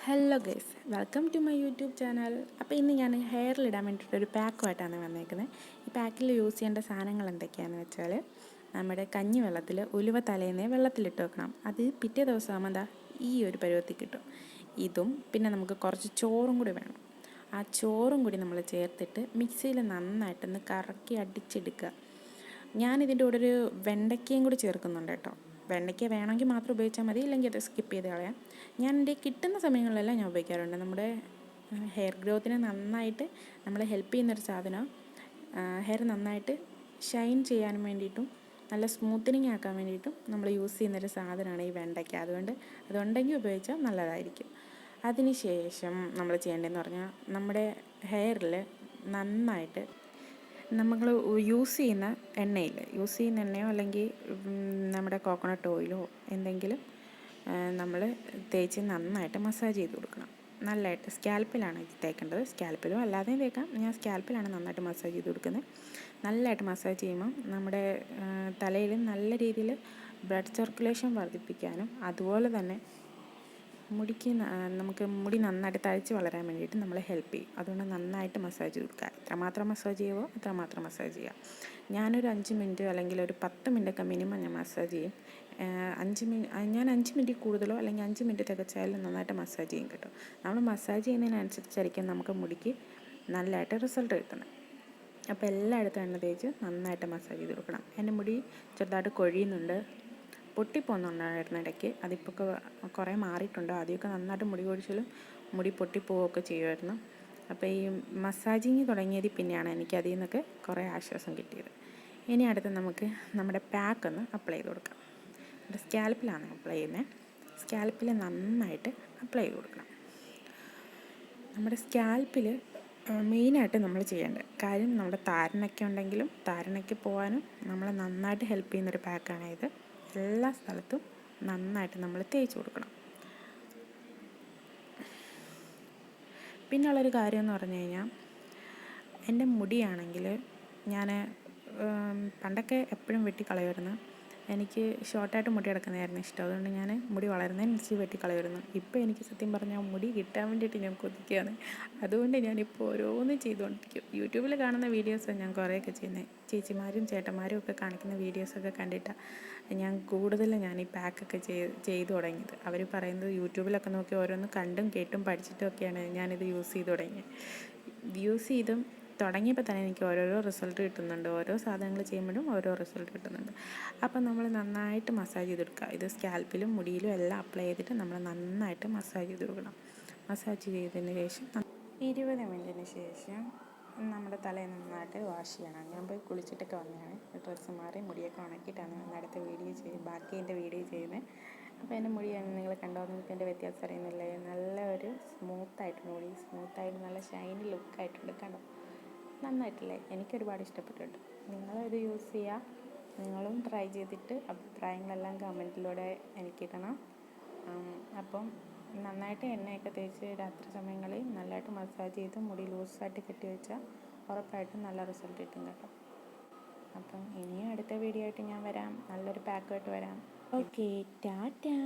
Hello guys, welcome to my YouTube channel. അപ്പോൾ ഇന്ന് ഞാൻ ഹെയറിലിടാൻ വേണ്ടിയിട്ടൊരു പാക്കുമായിട്ടാണ് വന്നേക്കുന്നത്. ഈ പാക്കിൽ യൂസ് ചെയ്യേണ്ട സാധനങ്ങൾ എന്തൊക്കെയാണെന്ന് വെച്ചാൽ, നമ്മുടെ കഞ്ഞി വെള്ളത്തിൽ ഉലുവ തലേന്നേ വെള്ളത്തിലിട്ട് വെക്കണം. അത് പിറ്റേ ദിവസം ആകുമ്പോൾ ഈ ഒരു പരുവത്തിൽ കിട്ടും. ഇതും പിന്നെ നമുക്ക് കുറച്ച് ചോറും കൂടി വേണം. ആ ചോറും കൂടി നമ്മൾ ചേർത്തിട്ട് മിക്സിയിൽ നന്നായിട്ടൊന്ന് കറക്കി അടിച്ചെടുക്കുക. ഞാനിതിൻ്റെ കൂടെ ഒരു വെണ്ടയ്ക്കയും കൂടി ചേർക്കുന്നുണ്ട് കേട്ടോ. വെണ്ടയ്ക്ക വേണമെങ്കിൽ മാത്രം ഉപയോഗിച്ചാൽ മതി, ഇല്ലെങ്കിൽ അത് സ്കിപ്പ് ചെയ്ത് കളയാം. ഞാൻ എൻ്റെ കിട്ടുന്ന സമയങ്ങളിലെല്ലാം ഞാൻ ഉപയോഗിക്കാറുണ്ട്. നമ്മുടെ ഹെയർ ഗ്രോത്തിനെ നന്നായിട്ട് നമ്മളെ ഹെൽപ്പ് ചെയ്യുന്നൊരു സാധനം. ഹെയർ നന്നായിട്ട് ഷൈൻ ചെയ്യാനും വേണ്ടിയിട്ടും നല്ല സ്മൂത്തനിങ് ആക്കാൻ വേണ്ടിയിട്ടും നമ്മൾ യൂസ് ചെയ്യുന്നൊരു സാധനമാണ് ഈ വെണ്ടയ്ക്ക. അതുണ്ടെങ്കിൽ ഉപയോഗിച്ചാൽ നല്ലതായിരിക്കും. അതിന് ശേഷം നമ്മൾ ചെയ്യേണ്ടതെന്ന് പറഞ്ഞാൽ, നമ്മുടെ ഹെയറിൽ നന്നായിട്ട് നമ്മൾ യൂസ് ചെയ്യുന്ന എണ്ണയോ അല്ലെങ്കിൽ നമ്മുടെ കോക്കനട്ട് ഓയിലോ എന്തെങ്കിലും നമ്മൾ തേച്ച് നന്നായിട്ട് മസാജ് ചെയ്ത് കൊടുക്കണം. നല്ലതായിട്ട് സ്കാൽപ്പിലാണ് തേക്കേണ്ടത്. സ്കാൽപ്പിലോ അല്ലാതെയും തേക്കാം. ഞാൻ സ്കാൽപ്പിലാണ് നന്നായിട്ട് മസാജ് ചെയ്ത് കൊടുക്കുന്നത്. നല്ലതായിട്ട് മസാജ് ചെയ്യുമ്പം നമ്മുടെ തലയിൽ നല്ല രീതിയിൽ ബ്ലഡ് സർക്കുലേഷൻ വർദ്ധിപ്പിക്കാനും അതുപോലെ തന്നെ നമുക്ക് മുടി നന്നായിട്ട് തഴച്ച് വളരാൻ വേണ്ടിയിട്ട് നമ്മളെ ഹെൽപ്പ് ചെയ്യും. അതുകൊണ്ട് നന്നായിട്ട് മസാജ് കൊടുക്കുക. എത്രമാത്രം മസാജ് ചെയ്യുമോ അത്രമാത്രം മസാജ് ചെയ്യുക. ഞാനൊരു 5 മിനിറ്റ് അല്ലെങ്കിൽ ഒരു 10 മിനിറ്റൊക്കെ മിനിമം ഞാൻ മസാജ് ചെയ്യും. ഞാൻ 5 മിനിറ്റ് കൂടുതലോ അല്ലെങ്കിൽ 5 മിനിറ്റ് തികച്ചായാലും നന്നായിട്ട് മസാജ് ചെയ്യും കേട്ടോ. നമ്മൾ മസാജ് ചെയ്യുന്നതിനനുസരിച്ചായിരിക്കും നമുക്ക് മുടിക്ക് നല്ലതായിട്ട് റിസൾട്ട് കിട്ടുന്നത്. അപ്പോൾ എല്ലായിടത്തും എണ്ണ തേച്ച് നന്നായിട്ട് മസാജ് ചെയ്ത് കൊടുക്കണം. എൻ്റെ മുടി ചെറുതായിട്ട് കൊഴിയുന്നുണ്ട്, പൊട്ടിപ്പോകുന്നുണ്ടായിരുന്നു ഇടയ്ക്ക്. അതിപ്പോൾ കുറേ മാറിയിട്ടുണ്ട്. ആദ്യമൊക്കെ നന്നായിട്ട് മുടി കൊഴിച്ചിലും മുടി പൊട്ടിപ്പോവുകയൊക്കെ ചെയ്യുമായിരുന്നു. അപ്പോൾ ഈ മസാജിങ് തുടങ്ങിയതിൽ പിന്നെയാണ് എനിക്ക് അതിൽ നിന്നൊക്കെ കുറേ ആശ്വാസം കിട്ടിയത്. ഇനി അടുത്ത് നമുക്ക് നമ്മുടെ പാക്ക് ഒന്ന് അപ്ലൈ ചെയ്ത് കൊടുക്കാം. നമ്മുടെ സ്കാൽപ്പിലാണ് അപ്ലൈ ചെയ്യുന്നത്. സ്കാൽപ്പിൽ നന്നായിട്ട് അപ്ലൈ ചെയ്ത് കൊടുക്കണം. നമ്മുടെ സ്കാൽപ്പിൽ മെയിനായിട്ട് നമ്മൾ ചെയ്യേണ്ടത് കാര്യം, നമ്മുടെ താരനൊക്കെ ഉണ്ടെങ്കിലും താരനൊക്കെ പോകാനും നമ്മളെ നന്നായിട്ട് ഹെൽപ്പ് ചെയ്യുന്നൊരു പാക്കാണ് ഇത്. എല്ലാ സ്ഥലത്തും നന്നായിട്ട് നമ്മൾ തേച്ച് കൊടുക്കണം. പിന്നുള്ളൊരു കാര്യം എന്ന് പറഞ്ഞു കഴിഞ്ഞാൽ, എൻ്റെ മുടിയാണെങ്കിൽ ഞാൻ പണ്ടൊക്കെ എപ്പോഴും വെട്ടിക്കളയുമായിരുന്നു. എനിക്ക് ഷോർട്ടായിട്ട് മുടി കിടക്കുന്നതായിരുന്നു ഇഷ്ടം. അതുകൊണ്ട് ഞാൻ മുടി വളരുന്നതിനനുസരിച്ച് വെട്ടിക്കളയുമായിരുന്നു. ഇപ്പോൾ എനിക്ക് സത്യം പറഞ്ഞാൽ മുടി കിട്ടാൻ വേണ്ടിയിട്ട് ഞാൻ കൊതിക്കുകയാണ്. അതുകൊണ്ട് ഞാനിപ്പോൾ ഓരോന്നും ചെയ്തുകൊണ്ടിരിക്കും. യൂട്യൂബിൽ കാണുന്ന വീഡിയോസാണ് ഞാൻ കുറേയൊക്കെ ചെയ്യുന്നത്. ചേച്ചിമാരും ചേട്ടന്മാരും ഒക്കെ കാണിക്കുന്ന വീഡിയോസൊക്കെ കണ്ടിട്ടാണ് ഞാൻ ഈ പാക്കൊക്കെ ചെയ്തു തുടങ്ങിയത്. അവർ പറയുന്നത് യൂട്യൂബിലൊക്കെ നോക്കി ഓരോന്ന് കണ്ടും കേട്ടും പഠിച്ചിട്ടും ഒക്കെയാണ് ഞാനിത് യൂസ് ചെയ്ത് തുടങ്ങിയത്. തുടങ്ങിയപ്പോൾ തന്നെ എനിക്ക് ഓരോരോ റിസൾട്ട് കിട്ടുന്നുണ്ട്. ഓരോ സാധനങ്ങൾ ചെയ്യുമ്പോഴും ഓരോ റിസൾട്ട് കിട്ടുന്നുണ്ട്. അപ്പം നമ്മൾ നന്നായിട്ട് മസാജ് ചെയ്ത് കൊടുക്കുക. ഇത് സ്കാൽപ്പിലും മുടിയിലും എല്ലാം അപ്ലൈ ചെയ്തിട്ട് നമ്മൾ നന്നായിട്ട് മസാജ് ചെയ്ത് കൊടുക്കണം. മസാജ് ചെയ്തതിന് ശേഷം 20 മിനിറ്റിന് ശേഷം നമ്മുടെ തലയിൽ നന്നായിട്ട് വാഷ് ചെയ്യണം. ഞാൻ പോയി കുളിച്ചിട്ടൊക്കെ വന്നതാണ്. ഡ്രസ്സ് മാറി മുടിയൊക്കെ ഉണക്കിയിട്ടാണ് ബാക്കി എൻ്റെ വീഡിയോ ചെയ്യുന്നത്. അപ്പോൾ എൻ്റെ മുടിയാണ് നിങ്ങൾ കണ്ടോ? നിങ്ങൾക്ക് എൻ്റെ വ്യത്യാസം അറിയുന്നില്ലേ? നല്ല ഒരു സ്മൂത്തായിട്ട് നല്ല ഷൈനി ലുക്കായിട്ടുണ്ട്. കണ്ടോ? നന്നായിട്ടില്ലേ? എനിക്കൊരുപാട് ഇഷ്ടപ്പെട്ടിട്ടുണ്ട്. നിങ്ങളിത് യൂസ് ചെയ്യുക. നിങ്ങളും ട്രൈ ചെയ്തിട്ട് അഭിപ്രായങ്ങളെല്ലാം കമൻറ്റിലൂടെ എനിക്കിടണം. അപ്പം നന്നായിട്ട് എണ്ണയൊക്കെ തേച്ച് രാത്രി സമയങ്ങളിൽ നല്ലതായിട്ട് മസാജ് ചെയ്ത് മുടി ലൂസായിട്ട് കെട്ടി വെച്ചാൽ ഉറപ്പായിട്ടും നല്ല റിസൾട്ട് കിട്ടും കേട്ടോ. അപ്പം ഇനിയും അടുത്ത വീഡിയോ ആയിട്ട് ഞാൻ വരാം. നല്ലൊരു പാക്കുമായിട്ട് വരാം. ഓക്കെ, ടാറ്റാ.